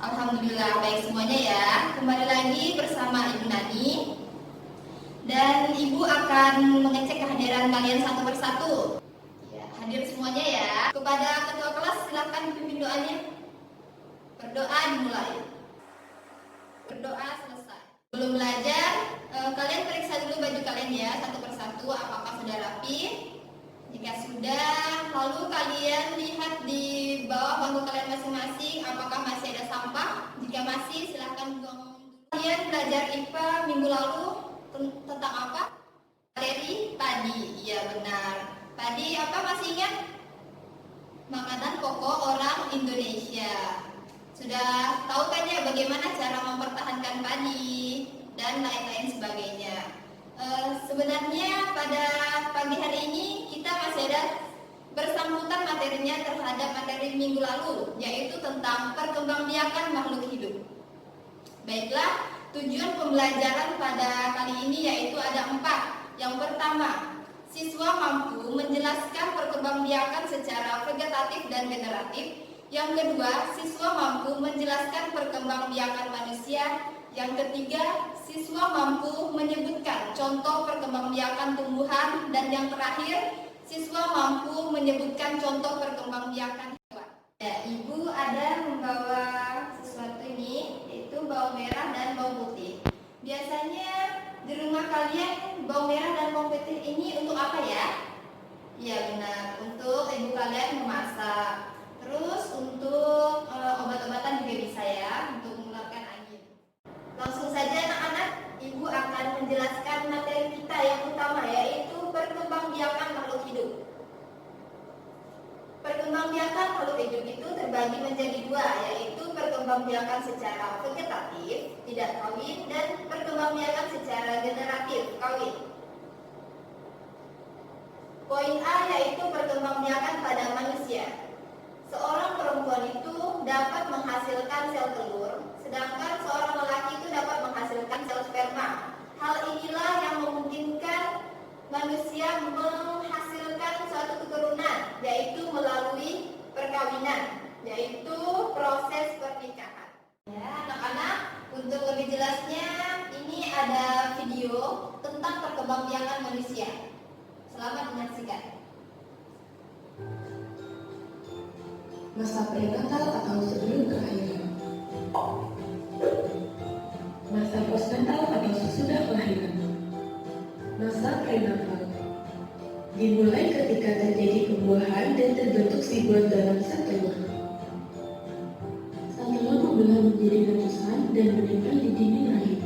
Alhamdulillah baik semuanya ya. Kembali lagi bersama Ibu Nani. Dan Ibu akan mengecek kehadiran kalian satu persatu. Ya, hadir semuanya ya. Kepada ketua kelas silakan pimpin doanya. Berdoa dimulai. Berdoa selesai. Belum belajar, kalian periksa dulu baju kalian ya satu persatu apakah sudah rapi. Jika sudah, lalu kalian lihat di bawah bangku kalian masing-masing apakah masih ada sampah. Jika masih, silahkan buang dulu. Kalian belajar IPA minggu lalu tentang apa? Materi padi. Iya benar. Padi apa masih ingat? Makanan pokok orang Indonesia. Sudah tahu kan ya bagaimana cara mempertahankan padi dan lain-lain sebagainya. Sebenarnya pada pagi hari ini kita masih ada bersangkutan materinya terhadap materi minggu lalu, yaitu tentang perkembangbiakan makhluk hidup. Baiklah, tujuan pembelajaran pada kali ini yaitu ada 4. Yang pertama, siswa mampu menjelaskan perkembangbiakan secara vegetatif dan generatif. Yang kedua, siswa mampu menjelaskan perkembangbiakan manusia. Yang ketiga, siswa mampu menyebutkan contoh perkembangbiakan tumbuhan. Dan yang terakhir, siswa mampu menyebutkan contoh perkembangbiakan hewan. Ya, Ibu ada membawa sesuatu ini, yaitu bawang merah dan bawang putih. Biasanya di rumah kalian bawang merah dan bawang putih ini untuk apa ya? Iya benar, untuk ibu kalian memasak. Terus untuk obat-obatan juga bisa ya, untuk mengeluarkan angin. Langsung saja anak-anak, Ibu akan menjelaskan materi kita yang utama yaitu perkembangbiakan makhluk hidup. Perkembangbiakan makhluk hidup itu terbagi menjadi 2, yaitu perkembangbiakan secara vegetatif, tidak kawin, dan perkembangbiakan secara generatif, kawin. Poin A yaitu perkembangbiakan pada manusia. Seorang perempuan itu dapat menghasilkan sel telur, sedangkan seorang lelaki itu dapat menghasilkan sel sperma. Hal inilah yang memungkinkan manusia menghasilkan suatu keturunan, yaitu melalui perkawinan, yaitu proses pernikahan. Ya, anak-anak, untuk lebih jelasnya, ini ada video tentang perkembangbiakan manusia. Selamat menyaksikan. Masa prenatal atau sebelum kelahiran. Masa postnatal atau sesudah kelahiran. Masa prenatal dimulai ketika terjadi pembuahan dan terbentuk zigot dalam sel telur. Sel telur membelah menjadi ratusan dan menempel di dinding rahim.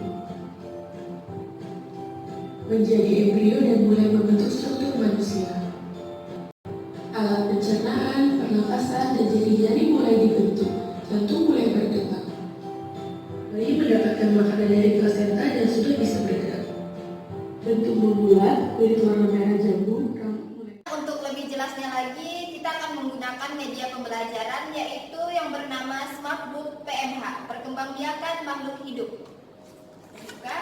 Menjadi embrio dan mulai membentuk struktur manusia. Alat pencernaan, pernafasan, dan jari-jari mulai dibentuk, jantung mulai berdetak. Bayi mendapatkan makanan dari plasenta dan sudah bisa bergerak. Bentuk membulat, kulit warna merah jambu, rambut mulai. Untuk lebih jelasnya lagi, kita akan menggunakan media pembelajaran yaitu yang bernama Smartbook PMH, Perkembangbiakan Makhluk Hidup. Buka.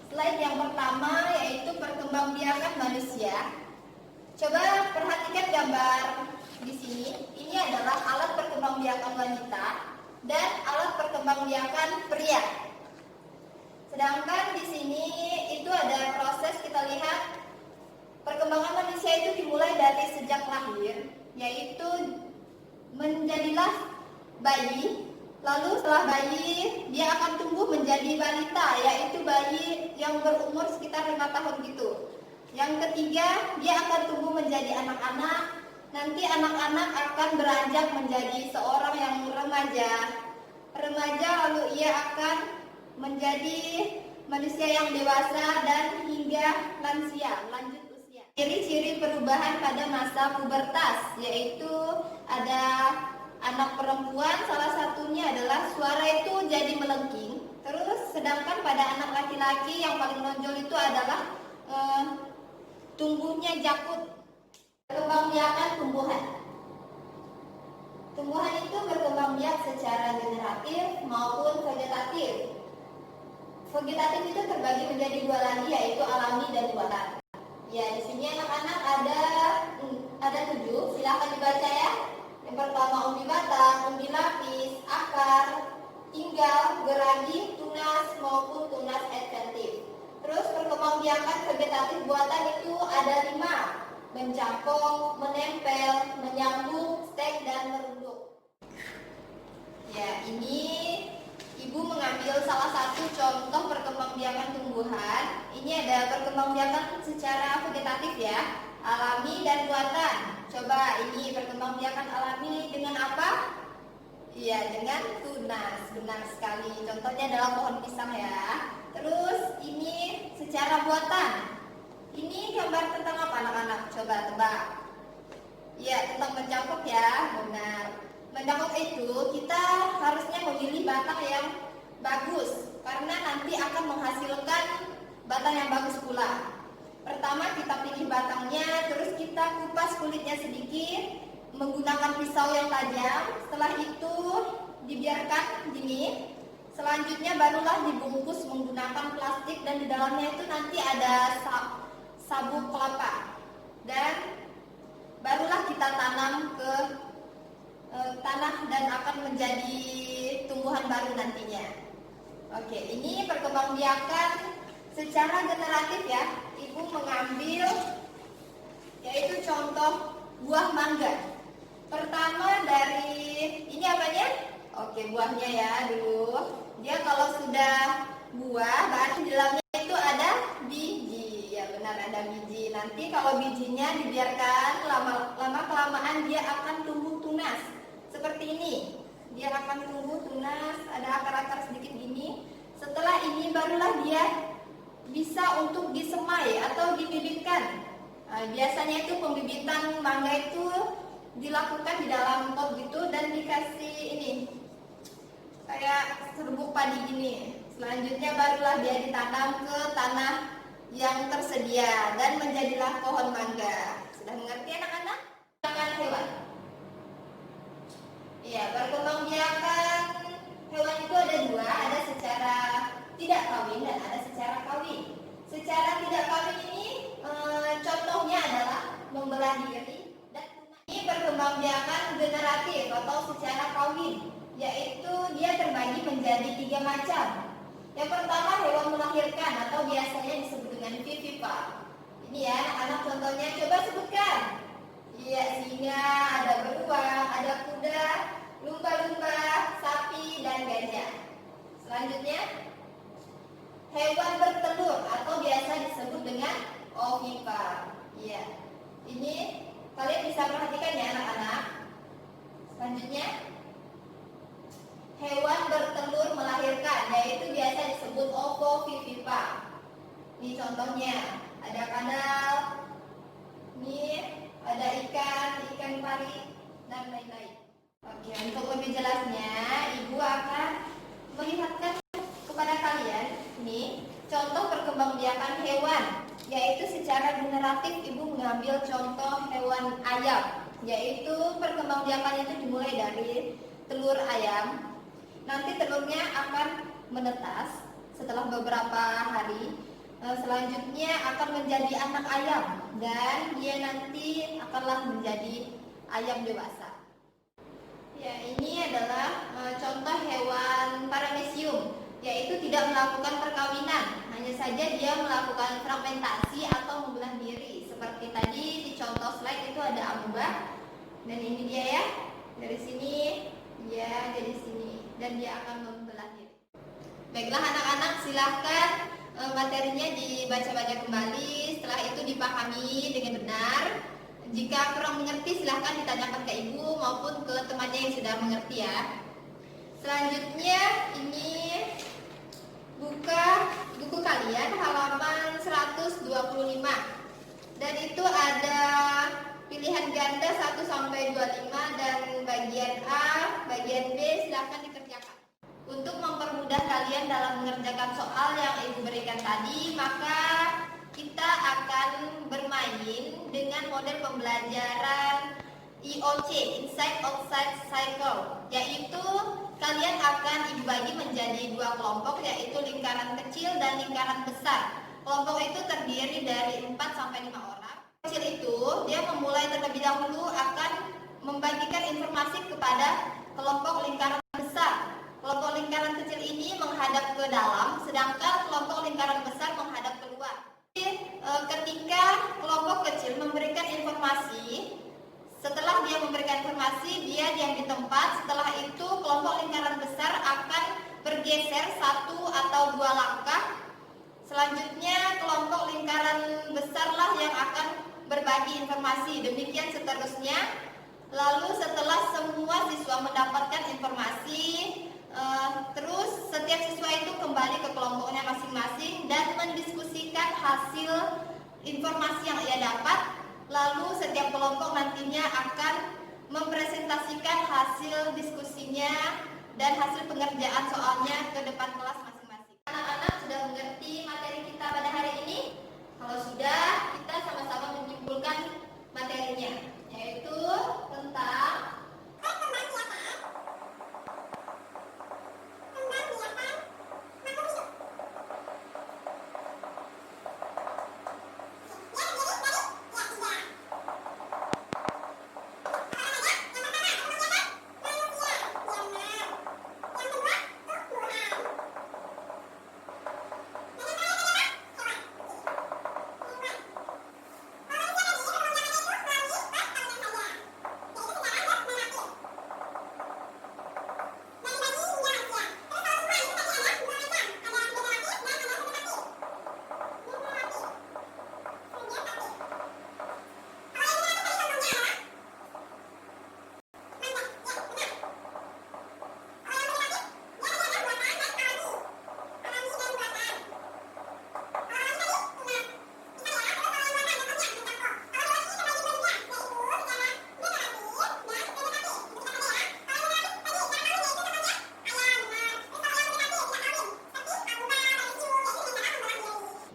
Slide yang pertama yaitu perkembangbiakan manusia. Coba perhatikan gambar di sini. Ini adalah alat perkembangbiakan wanita dan alat perkembangbiakan pria. Sedangkan di sini itu ada proses, kita lihat perkembangan manusia itu dimulai dari sejak lahir, yaitu menjadilah bayi. Lalu setelah bayi dia akan tumbuh menjadi balita, yaitu bayi yang berumur sekitar 5 tahun gitu. Yang ketiga, dia akan tumbuh menjadi anak-anak. Nanti anak-anak akan beranjak menjadi seorang yang remaja. Remaja lalu ia akan menjadi manusia yang dewasa dan hingga lansia, lanjut usia. Ciri-ciri perubahan pada masa pubertas yaitu ada anak perempuan, salah satunya adalah suara itu jadi melengking. Terus sedangkan pada anak laki-laki yang paling menonjol itu adalah tumbuhnya jakut. Perkembangbiakan tumbuhan. Tumbuhan itu berkembang biak secara generatif maupun vegetatif. Vegetatif itu terbagi menjadi 2 lagi, yaitu alami dan buatan. Ya, di sini anak-anak ada 7. Silakan dibaca ya. Yang pertama umbi batang, umbi lapis, akar, perkembangbiakan vegetatif buatan itu ada 5. Mencangkok, menempel, menyambung, stek, dan merunduk. Ya, ini Ibu mengambil salah satu contoh perkembangbiakan tumbuhan. Ini ada perkembangbiakan secara vegetatif ya, alami dan buatan. Coba ini perkembangbiakan alami dengan apa? Iya, dengan tunas. Benar sekali. Contohnya adalah pohon pisang ya. Terus ini secara buatan. Ini gambar tentang apa anak-anak? Coba tebak. Iya, tentang mencangkok ya. Benar. Mencangkok itu kita harusnya memilih batang yang bagus karena nanti akan menghasilkan batang yang bagus pula. Pertama kita pilih batangnya, terus kita kupas kulitnya sedikit menggunakan pisau yang tajam. Setelah itu dibiarkan gini. Selanjutnya barulah dibungkus menggunakan plastik dan di dalamnya itu nanti ada sabuk kelapa. Dan barulah kita tanam ke tanah dan akan menjadi tumbuhan baru nantinya. Oke, ini perkembangbiakan secara generatif ya. Ibu mengambil yaitu contoh buah mangga. Pertama dari ini apanya? Oke, buahnya ya dulu. Dia kalau sudah buah berarti di dalamnya itu ada biji. Ya benar, ada biji. Nanti kalau bijinya dibiarkan lama kelamaan dia akan tumbuh tunas. Seperti ini, dia akan tumbuh tunas, ada akar-akar sedikit gini. Setelah ini barulah dia bisa untuk disemai atau dibibitkan. Biasanya itu pembibitan mangga itu dilakukan di dalam pot gitu dan dikasih ini kayak serbuk padi gini. Selanjutnya barulah dia ditanam ke tanah yang tersedia dan menjadilah pohon mangga. Sudah mengerti anak-anak? Akan hewan. Ya, perkembangbiakan hewan itu ada 2, ada secara tidak kawin dan ada secara kawin. Secara tidak kawin ini contohnya adalah membelah diri dan ini perkembangbiakan generatif atau secara kawin, yaitu dia terbagi menjadi 3 macam. Yang pertama hewan melahirkan atau biasanya disebut dengan vivipar. Ini ya anak-anak contohnya, coba sebutkan. Iya, singa, ada beruang, ada kuda, lumba-lumba, sapi, dan gajah. Selanjutnya, hewan bertelur atau biasa disebut dengan ovipar. Iya, ini kalian bisa perhatikan ya anak-anak. Selanjutnya, hewan bertelur melahirkan, yaitu biasa disebut ovovivipar. Ini contohnya, ada kadal, ini ada ikan pari, dan lain-lain. Oke, untuk lebih jelasnya, Ibu akan melihatkan kepada kalian ini contoh perkembangbiakan hewan, yaitu secara generatif Ibu mengambil contoh hewan ayam, yaitu perkembangbiakan itu dimulai dari telur ayam. Nanti telurnya akan menetas setelah beberapa hari. Selanjutnya akan menjadi anak ayam dan dia nanti akanlah menjadi ayam dewasa. Ya, ini adalah contoh hewan paramecium, yaitu tidak melakukan perkawinan, hanya saja dia melakukan fragmentasi atau membelah diri. Seperti tadi di contoh slide itu ada amoeba dan ini dia ya, dari sini ya jadi sini dan dia akan membelah diri. Baiklah anak-anak, silahkan materinya dibaca-baca kembali, setelah itu dipahami dengan benar. Jika kurang mengerti silahkan ditanyakan ke ibu maupun ke temannya yang sudah mengerti ya. Selanjutnya ini buka buku kalian halaman 125. Dan itu ada pilihan ganda 1 sampai 25 dan bagian A, bagian B silahkan dikerjakan. Untuk mempermudah kalian dalam mengerjakan soal yang ibu berikan tadi, maka kita akan bermain dengan model pembelajaran IOC, Inside Outside Cycle, yaitu kalian akan ibu bagi menjadi 2 kelompok, yaitu lingkaran kecil dan lingkaran besar. Kelompok itu terdiri dari 4 sampai 5 orang. Kecil itu dia memulai terlebih dahulu akan membagikan informasi kepada kelompok lingkaran besar. Kelompok lingkaran kecil ini menghadap ke dalam, sedangkan kelompok lingkaran besar menghadap keluar. Setelah dia memberikan informasi, dia diam di tempat. Setelah itu kelompok lingkaran besar akan bergeser 1 atau 2 langkah. Selanjutnya kelompok lingkaran besarlah yang akan berbagi informasi. Demikian seterusnya. Lalu setelah semua siswa mendapatkan informasi, terus setiap siswa itu kembali ke kelompoknya masing-masing dan mendiskusikan hasil informasi yang ia dapat. Lalu setiap kelompok nantinya akan mempresentasikan hasil diskusinya dan hasil pengerjaan soalnya ke depan kelas masing-masing. Anak-anak sudah mengerti materi kita pada hari ini? Kalau sudah, kita sama-sama menyimpulkan materinya, yaitu tentang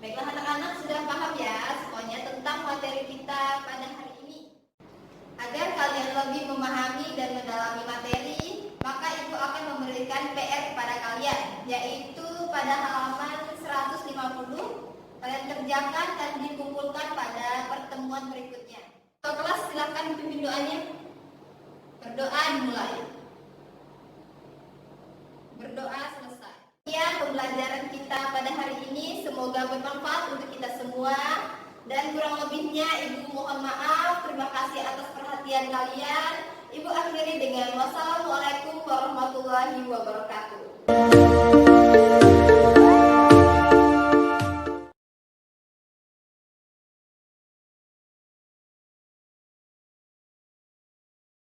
baiklah anak-anak sudah paham ya semuanya tentang materi kita pada hari ini. Agar kalian lebih memahami dan mendalami materi, maka Ibu akan memberikan PR kepada kalian, yaitu pada halaman 150. Kalian kerjakan dan dikumpulkan pada pertemuan berikutnya. Ketua kelas silakan pimpin doanya. Berdoa dimulai. Berdoa selesai. Sekian pembelajaran kita pada hari ini, semoga bermanfaat untuk kita semua. Dan kurang lebihnya Ibu mohon maaf. Terima kasih atas perhatian kalian. Ibu akhiri dengan wassalamualaikum warahmatullahi wabarakatuh.